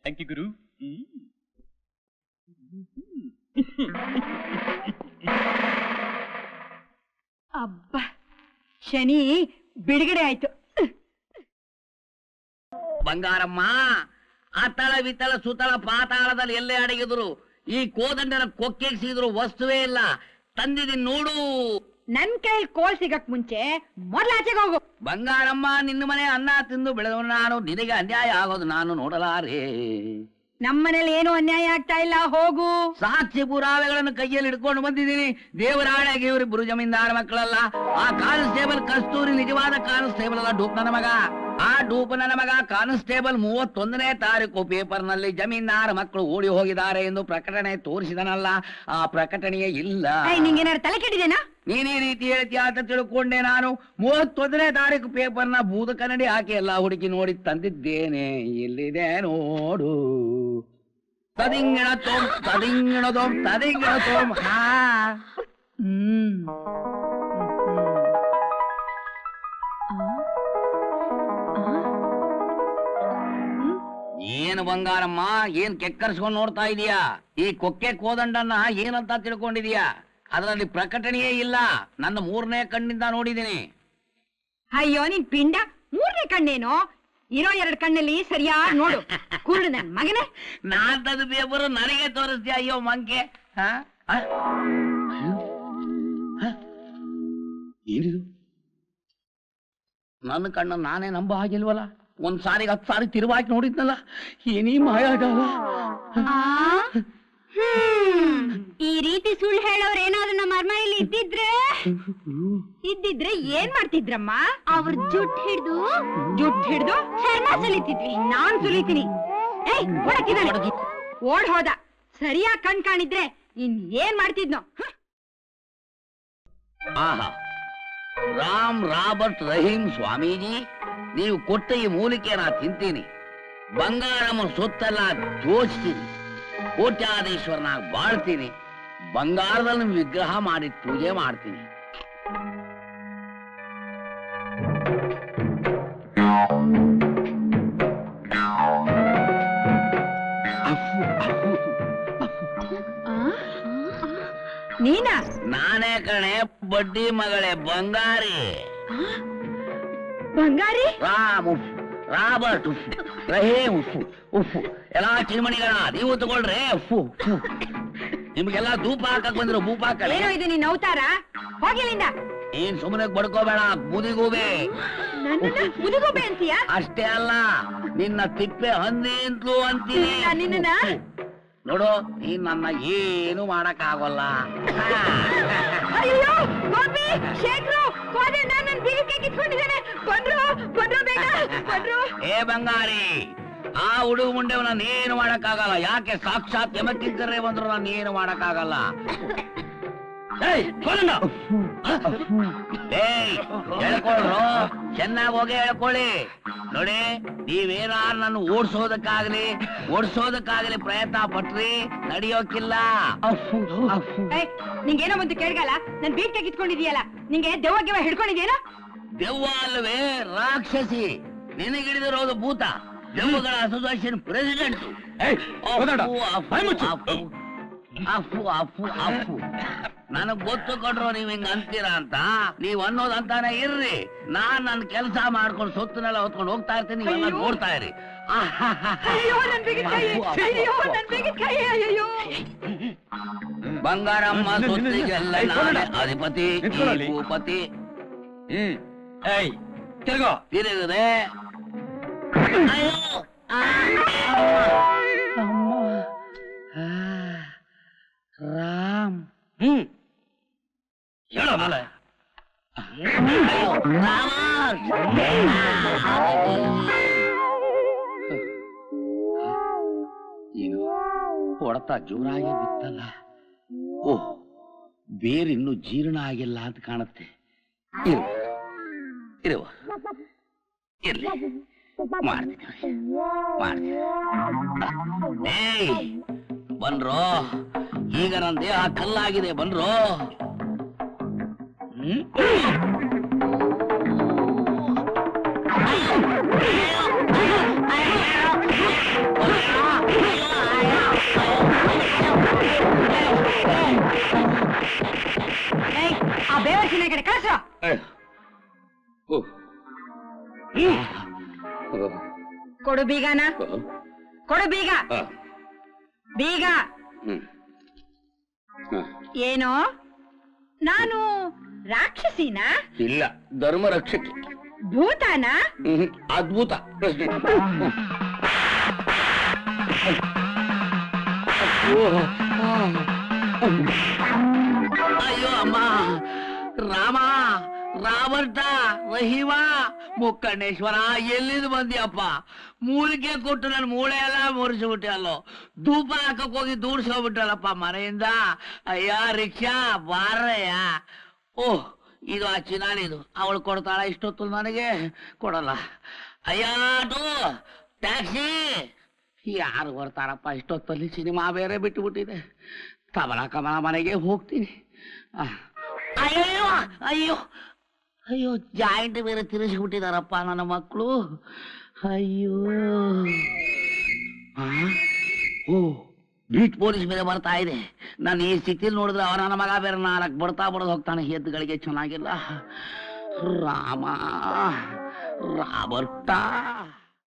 ಥ್ಯಾಂಕ್ ಯು ಗುರು. ಅಬ್ಬ, ಶನಿ ಬಿಡುಗಡೆ ಆಯ್ತು. ಬಂಗಾರಮ್ಮ, ಅತಳ ವಿತಳ ಸುತಳ ಪಾತಾಳದಲ್ಲಿ ಎಲ್ಲೇ ಅಡಗಿದ್ರು ಈ ಕೋದಂಡನ ಕೊಕ್ಕೆಗೆ ಸಿಗಿದ್ರು ವಸ್ತುವೇ ಇಲ್ಲ. ತಂದಿದ್ದೀನಿ ನೋಡು. ನನ್ ಕೈಲಿ ಕೋಲ್ ಸಿಗಕ್ ಮುಂಚೆ ಮೊದ್ಲಾಚೆಗೆ ಹೋಗು. ಬಂಗಾರಮ್ಮ, ನಿನ್ನ ಮನೆ ಅನ್ನ ತಿಂದು ಬೆಳೆದವನು ನಾನು, ನಿನಗೆ ಅನ್ಯಾಯ ಆಗೋದು ನಾನು ನೋಡಲಾರೆ. ನಮ್ಮನೇಲಿ ಏನು ಅನ್ಯಾಯ ಆಗ್ತಾ ಇಲ್ಲ, ಹೋಗು. ಸಾಕ್ಷಿ ಪುರಾವೆಗಳನ್ನು ಕೈಯಲ್ಲಿ ಹಿಡ್ಕೊಂಡು ಬಂದಿದ್ದೀನಿ. ದೇವರಾಳೆಗೆ ಇವರಿಬ್ಬರು ಜಮೀನ್ದಾರ ಮಕ್ಕಳಲ್ಲ. ಆ ಕಾನ್ಸ್ಟೇಬಲ್ ಕಸ್ತೂರಿ ನಿಜವಾದ ಕಾನ್ಸ್ಟೇಬಲ್ ಅಲ್ಲ, ಡೂಪ್ ನನ್ನ ಮಗ. ಆ ಡೂಪ್ ನನ್ನ ಮಗ ಕಾನ್ಸ್ಟೇಬಲ್ 31ನೇ ತಾರೀಕು ಪೇಪರ್ ನಲ್ಲಿ ಜಮೀನ್ದಾರ ಮಕ್ಕಳು ಓಡಿ ಹೋಗಿದ್ದಾರೆ ಎಂದು ಪ್ರಕಟಣೆ ತೋರಿಸಿದನಲ್ಲ, ಆ ಪ್ರಕಟಣೆಯೇ ಇಲ್ಲ. ನಿಂಗೇನಾರು ತಲೆ ಕೆಟ್ಟಿದೇನಾ? ನೀನೇ ರೀತಿ ಹೇಳ್ತೀಯ ಅಂತ ತಿಳ್ಕೊಂಡೆ ನಾನು. 31ನೇ ತಾರೀಕು ಪೇಪರ್ನ ಬೂದ ಕನ್ನಡಿ ಹಾಕಿ ಎಲ್ಲ ಹುಡುಕಿ ನೋಡಿ ತಂದಿದ್ದೇನೆ. ಇಲ್ಲಿದೆ ನೋಡು. ತದಿಂಗಿಣ ತೋಮ್ ತದಿಂಗಿಣ ತೋಮ್ ತದಿಂಗಿಣ ತೋಮ್. ಏನು ಬಂಗಾರಮ್ಮ, ಏನ್ ಕೆಕ್ಕರ್ಸ್ಕೊಂಡ್ ನೋಡ್ತಾ ಇದೀಯಾ? ಈ ಕೊಕ್ಕೆ ಕೋದಂಡನ್ನ ಏನಂತ ತಿಳ್ಕೊಂಡಿದೀಯಾ? ಅದರಲ್ಲಿ ಪ್ರಕಟಣೆಯೇ ಇಲ್ಲ. ನನ್ನ 3ನೇ ಕಣ್ಣಿಂದ ನೋಡಿದ್ದೀನಿ. ಅಯ್ಯೋ ನಿನ್ ಪಿಂಡ, 3ನೇ ಕಣ್ಣೇನೋ? ಇರೋ 2 ಕಣ್ಣಲ್ಲಿ ಸರಿಯಾಗಿ ನೋಡು. ಕುರುಡು ನನ್ ಮಗನೇ. ನಾಲ್ಕದು ಪೇಪರು ನನಗೆ ತೋರಿಸ್ತೀಯ? ಅಯ್ಯೋ ಮಂಕೆ. ಏನಿದು? ನನ್ನ ಕಣ್ಣ ನಾನೇ ನಂಬ ಹಾಗಿಲ್ವಲ್ಲ. 1 ಸಾರಿಗೆ 10 ಸಾರಿ ತಿರುವಾಗಿ ನೋಡಿದ್ನಲ್ಲ. ಏನೇ ಮಾಯ ಆಗಲ್ಲ. ಈ ರೀತಿ ಸುಳ್ಳು ಹೇಳೋರು ಏನಾದ್ರು ನಮ್ಮ ಅರಮನೆಯಲ್ಲಿ ಇದ್ದಿದ್ರೆ ಏನ್ ಮಾಡ್ತಿದ್ರಮ್ಮ? ಅವ್ರ ಜುಟ್ ಹಿಡ್ದು ಚರ್ಮ ಸುಲಿತಿದ್ವಿ. ನಾನ್ ಸುಲಿತೀನಿ. ಓಡ್ ಹೋದ. ಸರಿಯಾಗಿ ಕಣ್ ಕಾಣಿದ್ರೆ ಇನ್ ಏನ್ ಮಾಡ್ತಿದ್ನೋ? ಆಹಾ, ರಾಮ್ ರಾಬರ್ಟ್ ರಹೀಂ ಸ್ವಾಮೀಜಿ, ನೀವು ಕೊಟ್ಟ ಈ ಮೂಲಿಕೆ ನಾ ತಿಂತೀನಿ. ಬಂಗಾರಮ್ಮ ಸೊತ್ತೆಲ್ಲ ಜೋಚಿಸ್ತೀನಿ. ಕೋಟ್ಯಾಧೀಶ್ವರನಾಗಿ ಬಾಳ್ತೀನಿ. ಬಂಗಾರದಲ್ಲಿ ವಿಗ್ರಹ ಮಾಡಿ ಪೂಜೆ ಮಾಡ್ತೀನಿ. ನೀನಾ? ನಾನೇ ಕಣೆ, ಬಡ್ಡಿ ಮಗಳೇ ಬಂಗಾರಿ. ಬಂಗಾರಿ? ರಾಮ್ ಉಫ್, ರಾಬರ್ಟ್ ಉಫ್, ರಹೀಂ ಉಫ್ ಉಫ್. ಎಲ್ಲಾ ಚಿಮಣಿಗಳ ನೀವು ತಗೊಳ್ರೆ. ನಿಮ್ಗೆಲ್ಲ ಧೂಪ ಹಾಕಕ್ ಬಂದ್ರು ಭೂಪ ಹಾಕಳೆ. ಏನೋ ಇದು ನೀನ್ ಅವತಾರ? ಹೋಗಿಲ್ಲಿಂದ. ಏನ್ ಸುಮ್ಮನೆ ಬಡ್ಕೋಬೇಡ, ಮುದಿಗೂಬೆ. ಮುದಿಗೂಬೆ ಅಂತೀಯ? ಅಷ್ಟೇ ಅಲ್ಲ, ನಿನ್ನ ತಿಪ್ಪೆ ಹಂದಿ ಅಂತಲೂ ಅಂತೀನಿ. ನಿನ್ನ ನೋಡು, ನೀನ್ ನನ್ನ ಏನು ಮಾಡಕ್ ಆಗೋಲ್ಲ. ಅಯ್ಯೋ ಗೋಪಿ, ಶೇಖರು, ಕೋದಂಡ ನನ್ನ ಬೀಗಕ್ಕೆ ಕಿತ್ಕೊಂಡಿದ್ದಾನೆ. ಬಂದ್ರು ಬೇಗ ಬಂದ್ರು. ಏ ಬಂಗಾರಿ, ಆ ಹುಡುಗ ಮುಂಡೆವ್ ನಾನು ಏನು ಮಾಡಕ್ ಆಗಲ್ಲ. ಯಾಕೆ? ಸಾಕ್ಷಾತ್ ಯಮಕಿಂಕರೇ ಬಂದ್ರು ನಾನು ಏನು ಮಾಡಕ್ ಆಗಲ್ಲ. ಹೇಳ್ಕೊಳ್ರು, ಚೆನ್ನಾಗಿ ಹೋಗಿ ಹೇಳ್ಕೊಳ್ಳಿ. ನೋಡಿ, ನೀವೇನಾರು ನನ್ನ ಓಡಿಸೋದಕ್ಕಾಗಲಿ ಪ್ರಯತ್ನ ಪಟ್ರಿ, ನಡೆಯೋಕಿಲ್ಲ. ನಿಂಗೇನೋ ಮುಂದೆ ಕೇಳ್ಗಲ್ಲ. ನನ್ ಬೀಟ್ ಕಿತ್ಕೊಂಡಿದೀಯಲ್ಲ, ನಿಂಗೆ ದೆವ್ವ ಹಿಡ್ಕೊಂಡಿದ್ಯೇನೋ? ದೆವ್ವ ಅಲ್ವೇ, ರಾಕ್ಷಸಿ. ನಿನಗಿಡಿದಿರೋದು ಭೂತ. ದೆವ್ವಗಳ ಅಸೋಸಿಯೇಷನ್ ಪ್ರೆಸಿಡೆಂಟ್. ಅಫು ನನಗ್ ಗೊತ್ತು ಕೊಡ್ರು ನೀವ್ ಹಿಂಗ ಅಂತೀರಾ ಅಂತ. ನೀವ್ ಅನ್ನೋದಂತಾನೆ ಇರ್ರಿ. ನಾನ್ ನನ್ ಕೆಲಸ ಮಾಡ್ಕೊಂಡು ಸೊತ್ತನೆಲ್ಲ ಹೊತ್ಕೊಂಡು ಹೋಗ್ತಾ ಇರ್ತೀನಿ, ನೀವೆಲ್ಲ ನೋಡ್ತಾ ಇರಿ. ಬಂಗಾರಮ್ಮ ಸೊತ್ತಿಗೆಲ್ಲ ನಾನೇ ಅಧಿಪತಿ, ಭೂಪತಿ. ತಿರುಗದೆ. ರಾಮ್ ಹೇಳೋ ಮಲ. ರಥ ಜೋರಾಗಿ ಬಿತ್ತಲ್ಲ. ಓಹ್, ಬೇರಿನ್ನೂ ಜೀರ್ಣ ಆಗಿಲ್ಲ ಅಂತ ಕಾಣುತ್ತೆ. ಇರುವ ಇರ್ಲಿ, ಮಾಡ್ತೀನಿ. ಏಯ್ ಬನ್ರೋ, ಈಗ ನನ್ನ ದೇಹ ಕಲ್ಲಾಗಿದೆ, ಬನ್ರೋ. ಆ ಬೇವರ್ಸಿನ ಕಡೆ ಕಳ್ಸ. ಕೊಡು ಬೀಗನ, ಕೊಡು ಬೀಗ. ಬೀಗ ಏನು? ನಾನು ರಾಕ್ಷಸಿನ? ಇಲ್ಲ, ಧರ್ಮ ರಕ್ಷಕಿ. ಭೂತಾನ? ಅದ್ಭುತ ಪ್ರಶ್ನೆ. ಅಯ್ಯೋ ಅಮ್ಮ, ರಾಮ, ರಾಮರ್ಥ, ರಹೀಮ, ಮುಕ್ಕಣ್ಣೇಶ್ವರ, ಎಲ್ಲಿಂದ ಬಂದಿಯಪ್ಪ? ಮೂಲಿಕೆ ಕೊಟ್ಟು ನನ್ನ ಮೂಳೆ ಎಲ್ಲ ಮುರಿಸ್ಬಿಟ್ಟೆ ಅಲ್ಲೋ. ಧೂಪ ಹಾಕಕ್ ಹೋಗಿ ದೂಡ್ಸ್ಕೊಬಿಟ್ಟಲ್ಲಪ್ಪ ಮನೆಯಿಂದ. ಅಯ್ಯ ರಿಕ್ಷಾ ಬಾರಯ್ಯ. ಓಹ್, ಇದು ಆ ಚಿನಾಲಿದು. ಅವಳು ಕೊಡ್ತಾಳ ಇಷ್ಟೊತ್ತು? ನನಗೆ ಕೊಡಲ್ಲ. ಅಯ್ಯ ಆಟೋ, ಟ್ಯಾಕ್ಸಿ, ಯಾರು ಬರ್ತಾರಪ್ಪ ಇಷ್ಟೊತ್ತಲ್ಲಿ? ಸಿನಿಮಾ ಬೇರೆ ಬಿಟ್ಟುಬಿಟ್ಟಿದೆ. ಕಮಲ ಮನೆಗೆ ಹೋಗ್ತೀನಿ. ಅಯ್ಯೋ ಅಯ್ಯೋ ಅಯ್ಯೋ, ಜಾಯಿಂಟ್ ಬೇರೆ ತಿರುಗಿಸ್ಬಿಟ್ಟಿದಾರಪ್ಪ ನನ್ನ ಮಕ್ಕಳು. ಅಯ್ಯೋ, ಓ, ಬೀಟ್ ಪೊಲೀಸ್ ಬೇರೆ ಬರ್ತಾ ಇದೆ. ನಾನು ಈ ಸ್ಥಿತಿಲಿ ನೋಡಿದ್ರೆ ಅವರ ನನ್ನ ಮಗ ಬೇರೆ 4 ಬರ್ತಾ ಬರೋದು ಹೋಗ್ತಾನೆ. ಎದ್ದುಗಳಿಗೆ ಚೆನ್ನಾಗಿಲ್ಲ. ರಾಮ, ರಾಬರ್ಟ.